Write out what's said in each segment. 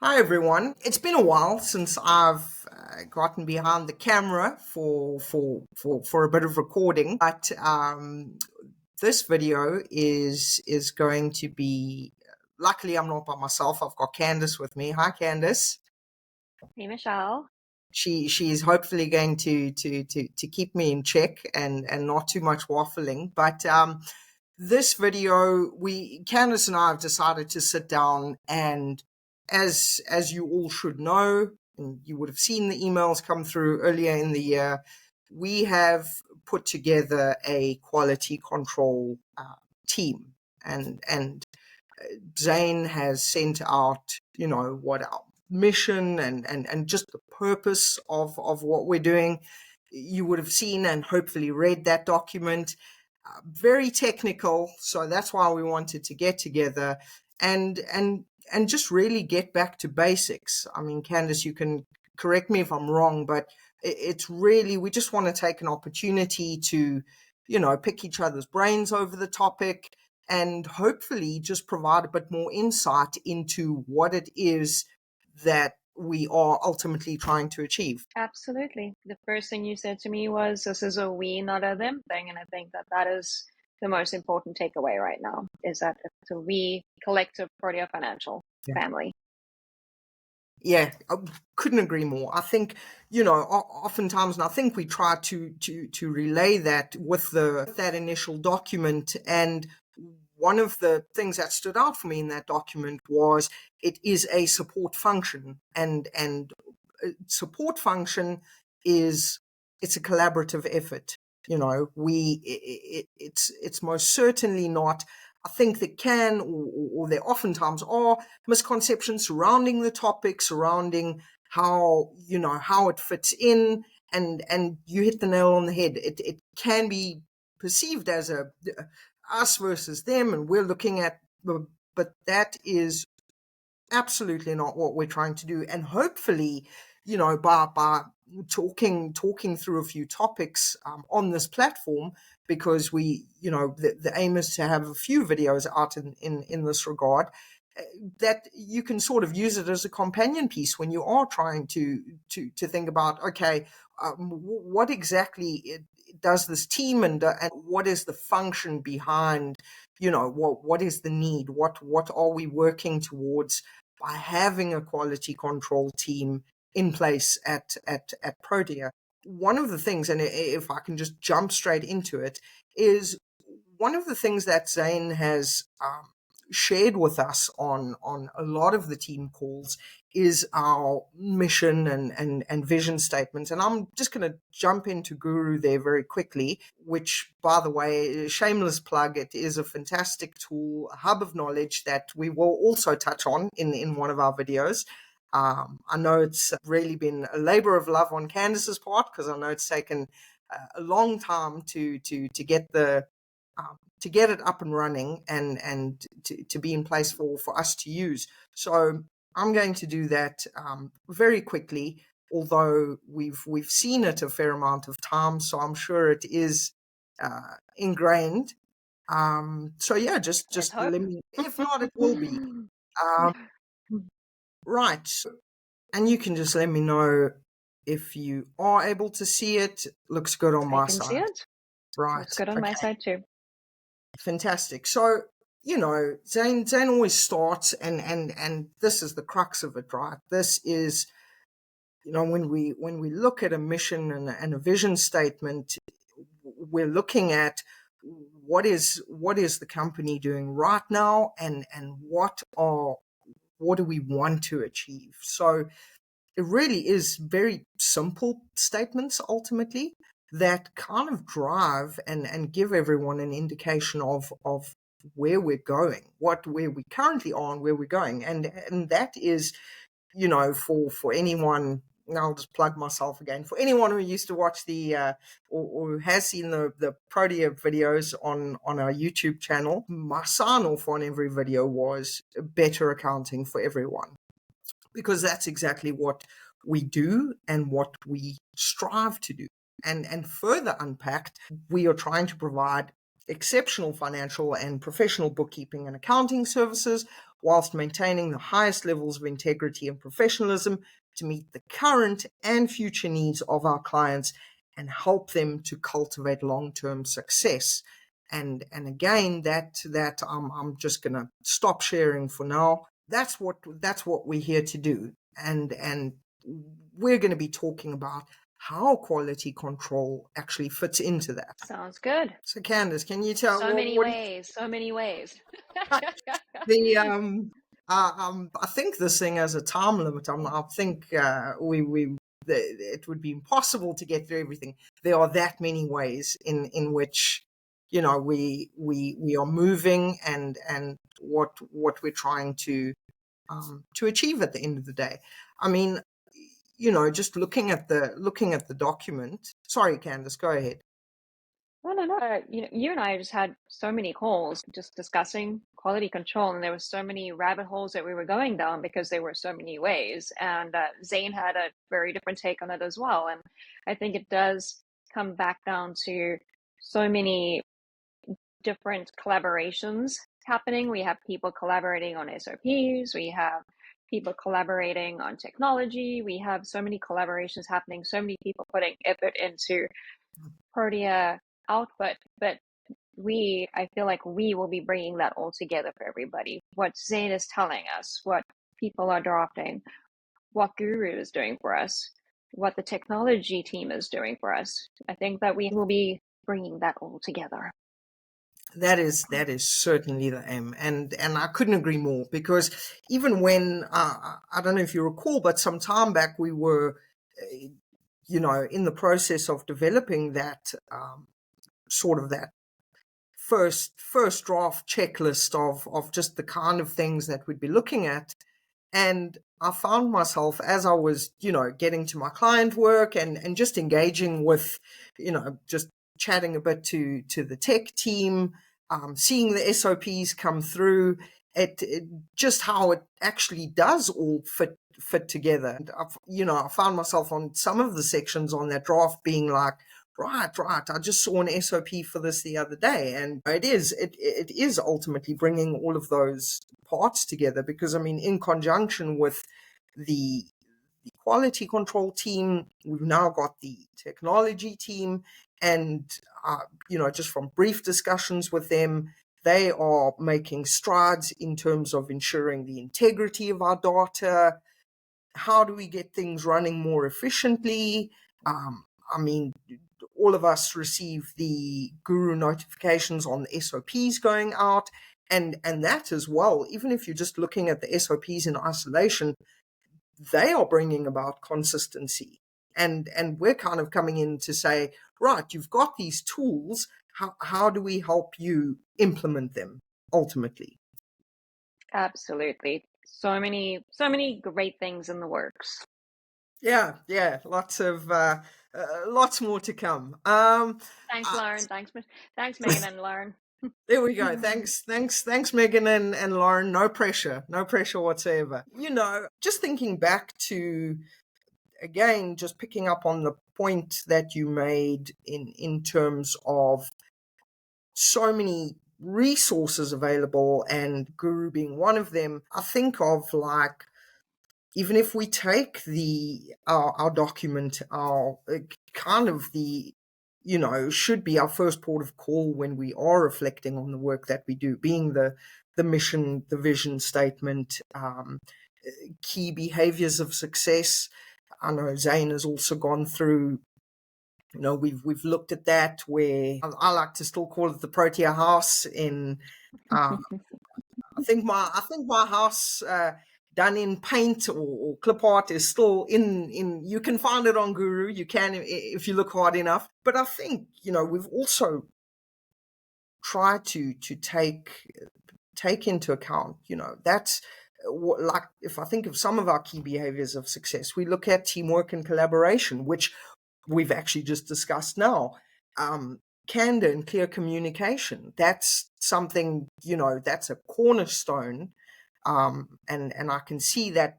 Hi everyone. It's been a while since I've gotten behind the camera for a bit of recording, but this video is going to be. Luckily, I'm not by myself. I've got Candice with me. Hi, Candice. Hey, Michelle. She's hopefully going to keep me in check and not too much waffling. But this video, Candice and I have decided to sit down and, as you all should know, and you would have seen the emails come through earlier in the year, we have put together a quality control team, and Zane has sent out, what our mission and just the purpose of what we're doing. You would have seen and hopefully read that document. Very technical, so that's why we wanted to get together and just really get back to basics. I mean, Candice, you can correct me if I'm wrong, but it's really, we just want to take an opportunity to, pick each other's brains over the topic and hopefully just provide a bit more insight into what it is that we are ultimately trying to achieve. Absolutely. The first thing you said to me was, this is a we, not a them thing. And I think that is the most important takeaway right now, is that it's a we collective Protea financial family. Yeah, I couldn't agree more. I think, oftentimes, and I think we try to relay that with that initial document. And one of the things that stood out for me in that document was it is a support function, and support function it's a collaborative effort. It's most certainly not. I think there can, or there oftentimes are, misconceptions surrounding the topic, surrounding how it fits in, and you hit the nail on the head. It can be perceived as a us versus them, and we're looking at, but that is absolutely not what we're trying to do. And hopefully, by talking through a few topics on this platform, because the aim is to have a few videos out in this regard, that you can sort of use it as a companion piece when you are trying to think about, okay, what exactly does this team, and what is the function behind, what is the need, what are we working towards by having a quality control team in place at Protea. One of the things, and if I can just jump straight into it, is one of the things that Zane has shared with us on a lot of the team calls is our mission and vision statements. And I'm just going to jump into Guru there very quickly, which, by the way, shameless plug, it is a fantastic tool, a hub of knowledge that we will also touch on in one of our videos. I know it's really been a labor of love on Candice's part, because I know it's taken a long time to get to get it up and running and to be in place for us to use. So I'm going to do that very quickly, although we've seen it a fair amount of times, so I'm sure it is ingrained. So yeah, just let me, if not, it will be. Right. And you can just let me know if you are able to see it. Looks good on my side. I can see it. Right. Looks good on my side too. Fantastic. So, Zane always starts, and this is the crux of it, right? This is, when we look at a mission and a vision statement, we're looking at what is the company doing right now, and what do we want to achieve. So it really is very simple statements ultimately that kind of drive and give everyone an indication of where we're going, where we currently are and where we're going. And that is, for anyone, I'll just plug myself again, for anyone who used to watch the or who has seen the Protea videos on our YouTube channel, my sign off on every video was better accounting for everyone, because that's exactly what we do and what we strive to do. And further unpacked, we are trying to provide exceptional financial and professional bookkeeping and accounting services whilst maintaining the highest levels of integrity and professionalism to meet the current and future needs of our clients and help them to cultivate long-term success. And again, that I'm just going to stop sharing for now. That's what we're here to do. And we're going to be talking about how quality control actually fits into that. Sounds good. So Candice, can you tell so many ways. I think this thing has a time limit. I think it would be impossible to get through everything. There are that many ways in which we are moving and what we're trying to achieve at the end of the day. I mean, just looking at the document. Sorry, Candice, go ahead. No. You and I just had so many calls just discussing quality control, and there were so many rabbit holes that we were going down because there were so many ways. And Zane had a very different take on it as well. And I think it does come back down to so many different collaborations happening. We have people collaborating on SOPs. We have people collaborating on technology. We have so many collaborations happening, so many people putting effort into Protea output, but I feel like we will be bringing that all together for everybody. What Zane is telling us, what people are drafting, what Guru is doing for us, what the technology team is doing for us. I think that we will be bringing that all together. That is certainly the aim, and I couldn't agree more, because even when I don't know if you recall, but some time back we were in the process of developing that sort of that first draft checklist of just the kind of things that we'd be looking at. And I found myself, as I was getting to my client work and just engaging with just chatting a bit to the tech team, seeing the SOPs come through, it just how it actually does all fit together. And I found myself on some of the sections on that draft being like, right, I just saw an SOP for this the other day. And it is ultimately bringing all of those parts together, because I mean, in conjunction with the quality control team, we've now got the technology team, and just from brief discussions with them, they are making strides in terms of ensuring the integrity of our data. How do we get things running more efficiently? I mean, all of us receive the Guru notifications on the SOPs going out, and that as well, even if you're just looking at the SOPs in isolation, they are bringing about consistency. And we're kind of coming in to say, right, you've got these tools, how do we help you implement them ultimately? Absolutely. So many great things in the works. Yeah, lots more to come. Thanks, Lauren. Thanks, Megan and Lauren. There we go. Thanks, Megan and Lauren. No pressure whatsoever. Just thinking back to, again, just picking up on the point that you made in terms of so many resources available, and Guru being one of them. I think of, like, even if we take our document, our kind of the should be our first port of call when we are reflecting on the work that we do, being the mission, the vision statement, key behaviors of success. I know Zane has also gone through, we've looked at that, where I like to still call it the Protea house. In I think my house, done in paint or clip art, is still in you can find it on Guru. You can, if you look hard enough. But I think we've also tried to take into account that's what, like, if I think of some of our key behaviors of success, we look at teamwork and collaboration, which we've actually just discussed now. Candor and clear communication, that's something, that's a cornerstone. And I can see that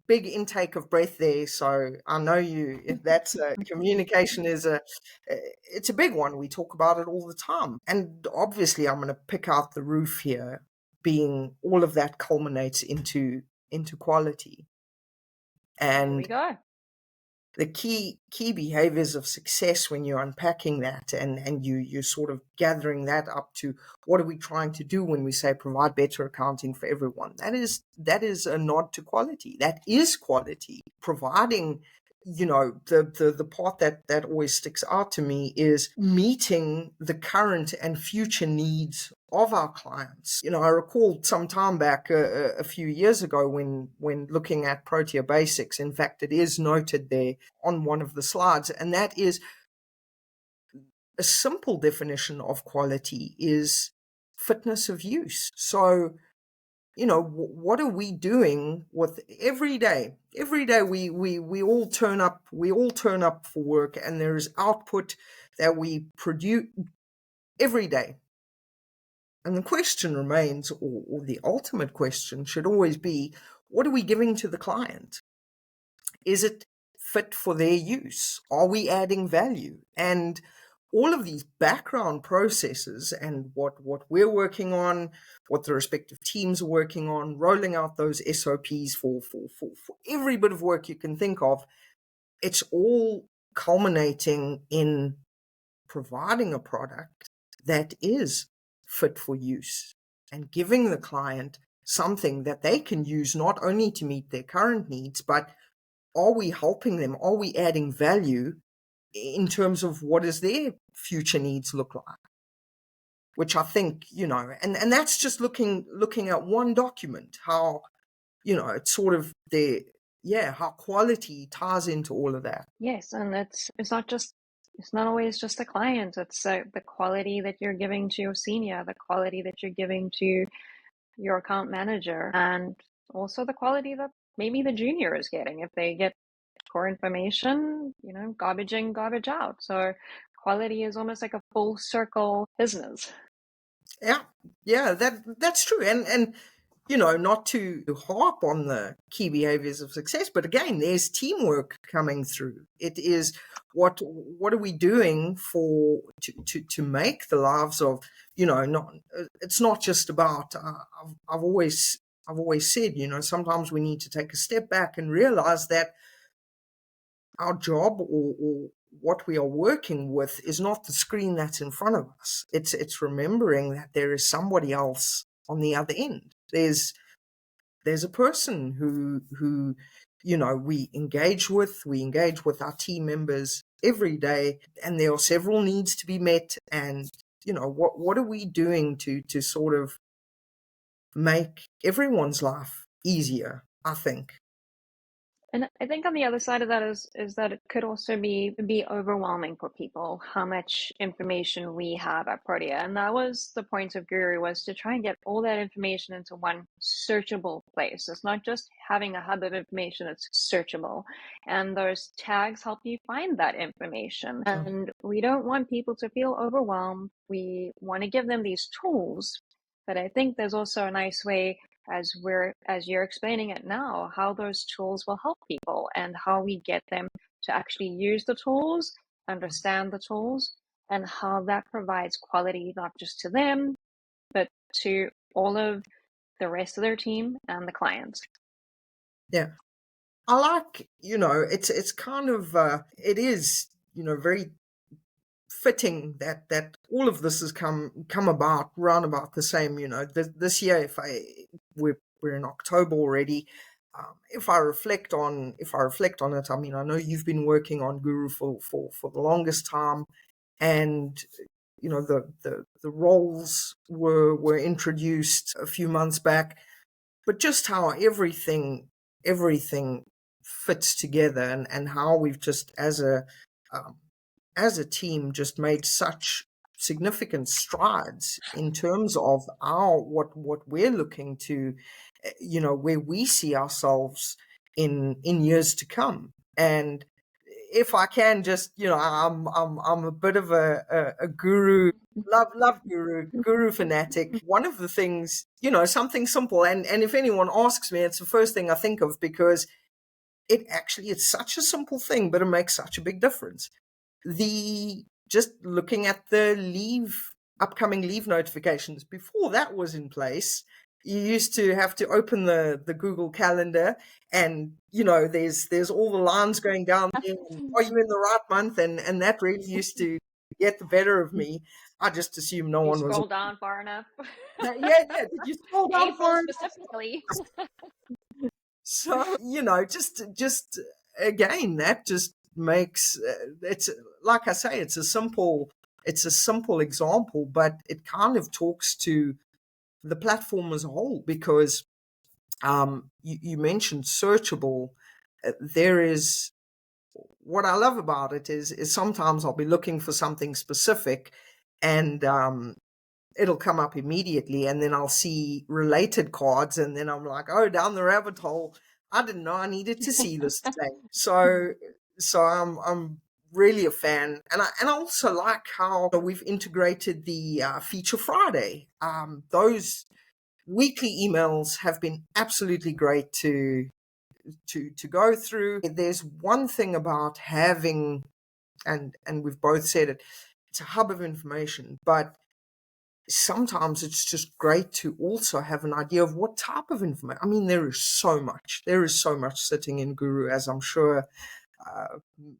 big intake of breath there. So I know if that's communication is it's a big one. We talk about it all the time. And obviously I'm going to pick out the roof here. being all of that culminates into quality. There we And go. the key behaviors of success, when you're unpacking that and you're sort of gathering that up to what are we trying to do when we say provide better accounting for everyone, that is a nod to quality. That is quality. Providing, the part that always sticks out to me is meeting the current and future needs of our clients. I recall some time back, a few years ago, when looking at Protea Basics. In fact, it is noted there on one of the slides, and that is a simple definition of quality is fitness of use. So, what are we doing with every day? Every day we all turn up. We all turn up for work, and there is output that we produce every day. And the question remains, or the ultimate question should always be, what are we giving to the client? Is it fit for their use? Are we adding value? And all of these background processes and what we're working on, what the respective teams are working on, rolling out those SOPs for every bit of work you can think of, it's all culminating in providing a product that is fit for use and giving the client something that they can use not only to meet their current needs, but are we helping them? Are we adding value in terms of what does their future needs look like? Which I think, and that's just looking at one document, how, it's sort of how quality ties into all of that. Yes, and it's not always just the client. It's the quality that you're giving to your senior, the quality that you're giving to your account manager, and also the quality that maybe the junior is getting if they get core information, garbage in, garbage out. So quality is almost like a full circle business. Yeah, that's true. And not to harp on the key behaviors of success, but again, there's teamwork coming through. It is what are we doing to make the lives of, it's not just about, I've always said, sometimes we need to take a step back and realize that our job or what we are working with is not the screen that's in front of us. It's remembering that there is somebody else on the other end. There's a person who we engage with our team members every day, and there are several needs to be met. And what are we doing to sort of make everyone's life easier, I think. And I think on the other side of that is that it could also be overwhelming for people how much information we have at Protea. And that was the point of Guru, was to try and get all that information into one searchable place. It's not just having a hub of information, it's searchable. And those tags help you find that information. And we don't want people to feel overwhelmed. We want to give them these tools. But I think there's also a nice way, as you're explaining it now, how those tools will help people and how we get them to actually use the tools, understand the tools, and how that provides quality not just to them, but to all of the rest of their team and the clients. Yeah. I like, it's kind of, it is, very fitting that all of this has come about round about the same. This year, we're in October already. If I reflect on it, I mean, I know you've been working on Guru for the longest time, and the roles were introduced a few months back, but just how everything fits together, and how we've just as a team just made such significant strides in terms of what we're looking to, where we see ourselves in years to come. And if I can just, I'm a bit of a guru, love guru fanatic. One of the things, something simple, and if anyone asks me, it's the first thing I think of, because it's such a simple thing, but it makes such a big difference. Just looking at the upcoming leave notifications, before that was in place, you used to have to open the Google Calendar, and there's all the lines going down there. And, are you in the right month? And that really used to get the better of me. I just assumed no You one was. scroll down far enough. Yeah. Did you scroll down April far enough? specifically. So just again, that just makes it's like I say, it's a simple example, but it kind of talks to the platform as a whole, because you mentioned searchable. There is, what I love about it is sometimes I'll be looking for something specific, and it'll come up immediately, and then I'll see related cards, and then I'm like, oh, down the rabbit hole. I didn't know I needed to see this today. So I'm really a fan, and I also like how we've integrated the Feature Friday. Those weekly emails have been absolutely great to go through. There's one thing about having, and we've both said it, it's a hub of information, but sometimes it's just great to also have an idea of what type of information. I mean, there is so much sitting in Guru, as I'm sure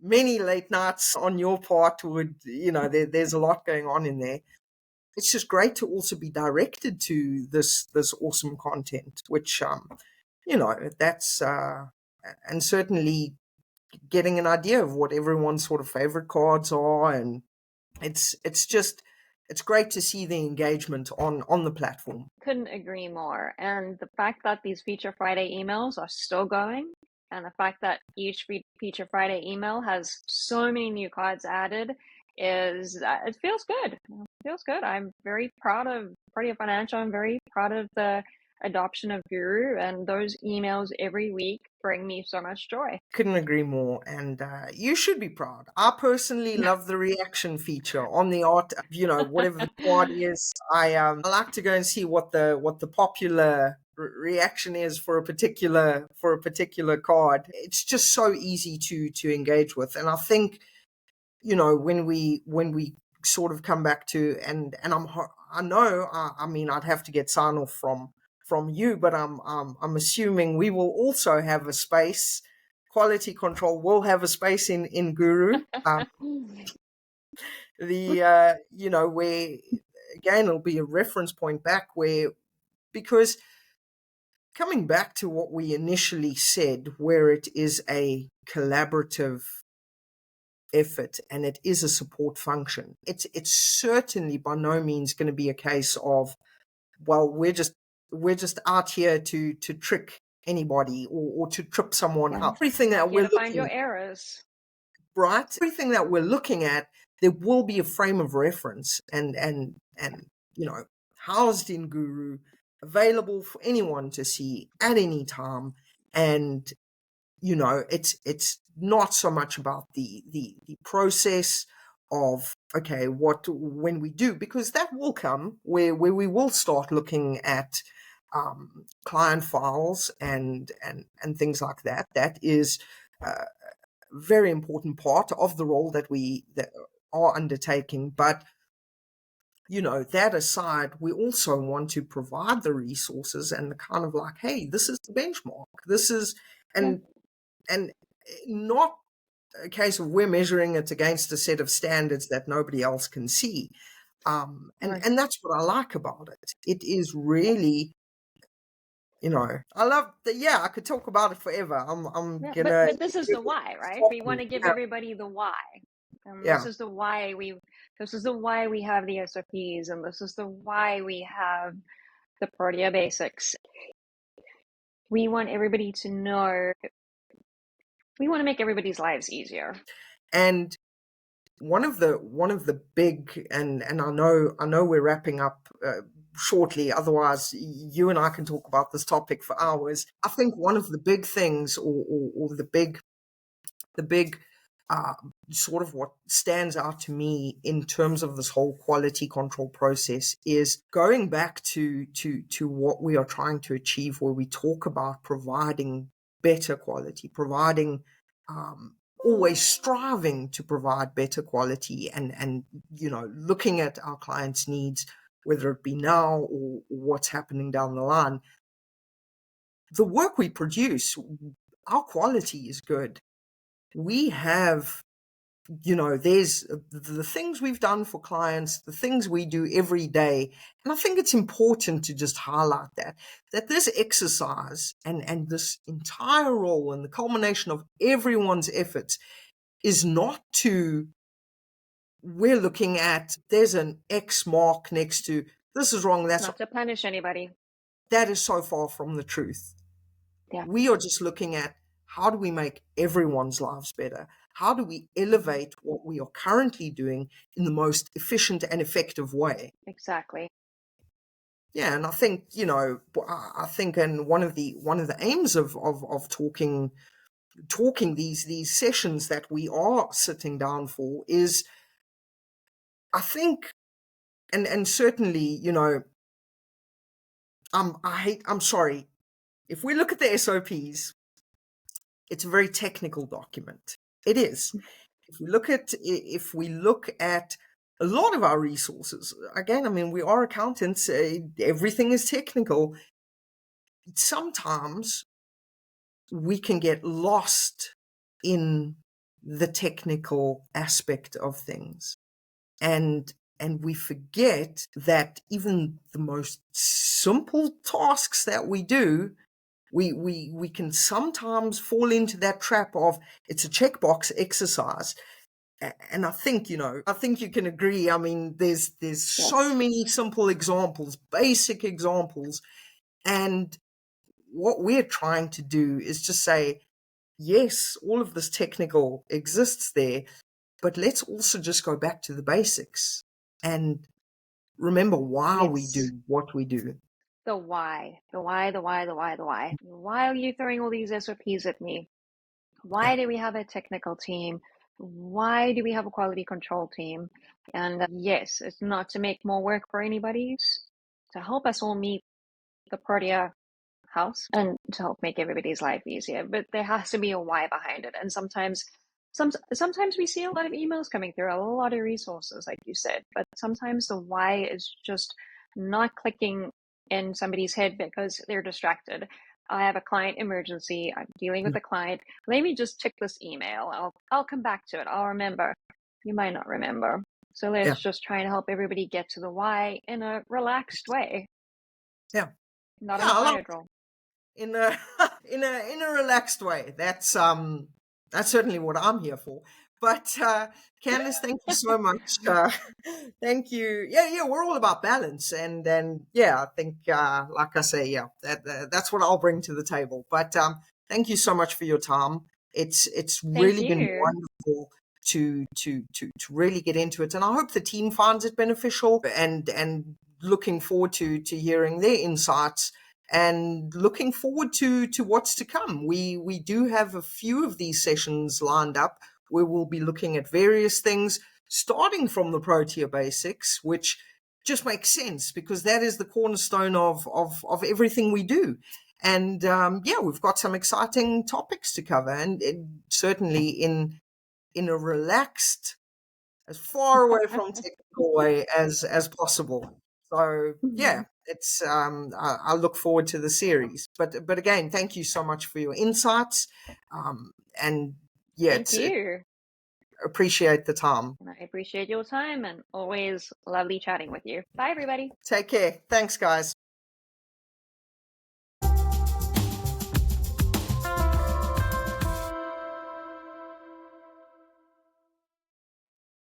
many late nights on your part would, there's a lot going on in there. It's just great to also be directed to this awesome content, which that's and certainly getting an idea of what everyone's sort of favorite cards are, and it's great to see the engagement on the platform. Couldn't agree more. And the fact that these Feature Friday emails are still going, and the fact that each Feature Friday email has so many new cards added is, it feels good. It feels good. I'm very proud of Protea Financial. I'm very proud of the adoption of Guru, and those emails every week bring me so much joy. Couldn't agree more, and you should be proud. I personally love the reaction feature on the art, whatever the card is. I like to go and see what the popular reaction is for a particular card. It's just so easy to engage with, and I think when we sort of come back to, and I know, I mean, I'd have to get sign off from you, but I'm assuming we will also have a space. Quality control will have a space in Guru. Where again it'll be a reference point back, where, because coming back to what we initially said, where it is a collaborative effort and it is a support function, it's certainly by no means going to be a case of, well, we're just out here to trick anybody or to trip someone up. Everything that we're find your errors, right? Everything that we're looking at, there will be a frame of reference, and housed in Guru, available for anyone to see at any time. And it's not so much about the process of, okay, when we do, because that will come where we will start looking at client files and things like that. That is a very important part of the role that are undertaking. But that aside, we also want to provide the resources and the kind of like, hey, this is the benchmark. This is, and not a case of we're measuring it against a set of standards that nobody else can see. And that's what I like about it. It is really, I love that. Yeah, I could talk about it forever. I'm gonna. But this is the why, right? We want to give everybody the why. This is the why we have the SOPs, and this is the why we have the Protea basics. We want everybody to know. We want to make everybody's lives easier. And one of the big, and I know we're wrapping up shortly, otherwise you and I can talk about this topic for hours. I think one of the big things, or the big sort of what stands out to me in terms of this whole quality control process, is going back to what we are trying to achieve, where we talk about providing better quality, providing always striving to provide better quality, and looking at our clients' needs whether it be now or what's happening down the line, the work we produce, our quality is good. We have, there's the things we've done for clients, the things we do every day. And I think it's important to just highlight that this exercise and this entire role and the culmination of everyone's efforts is not we're looking at, there's an X mark next to, this is wrong, that's not to punish anybody. That is so far from the truth. Yeah. We are just looking at, how do we make everyone's lives better? How do we elevate what we are currently doing in the most efficient and effective way? Exactly. Yeah, and I think, and one of the aims of talking these sessions that we are sitting down for is, I think, and certainly, I'm sorry, if we look at the SOPs, it's a very technical document. It is. If we look at a lot of our resources, again, I mean, we are accountants, everything is technical. Sometimes we can get lost in the technical aspect of things. And we forget that even the most simple tasks that we do, we can sometimes fall into that trap of, it's a checkbox exercise. And I think, you can agree. I mean, there's so many simple examples, basic examples. And what we're trying to do is just say, yes, all of this technical exists there, but let's also just go back to the basics and remember why we do what we do. The why. Why are you throwing all these SOPs at me? Why do we have a technical team? Why do we have a quality control team? And yes, it's not to make more work for anybody, it's to help us all meet the Protea house and to help make everybody's life easier. But there has to be a why behind it. And sometimes we see a lot of emails coming through, a lot of resources, like you said, but sometimes the why is just not clicking in somebody's head because they're distracted. I have a client emergency. I'm dealing with a client. Let me just check this email. I'll come back to it. I'll remember. You might not remember. So let's just try and help everybody get to the why in a relaxed way. Yeah. Not on a fire drill. In a in a relaxed way. That's certainly what I'm here for. But Candice, thank you so much. Thank you. Yeah, we're all about balance, and I think, like I say, that's what I'll bring to the table. But thank you so much for your time. It's really been wonderful to really get into it, and I hope the team finds it beneficial. And looking forward to hearing their insights. And looking forward to what's to come. We do have a few of these sessions lined up where we'll be looking at various things, starting from the Protea basics, which just makes sense because that is the cornerstone of everything we do. And we've got some exciting topics to cover, and certainly in a relaxed, as far away from technical way as possible. So it's I look forward to the series. But again, thank you so much for your insights. And thank you. Appreciate the time. And I appreciate your time, and always lovely chatting with you. Bye, everybody. Take care. Thanks, guys.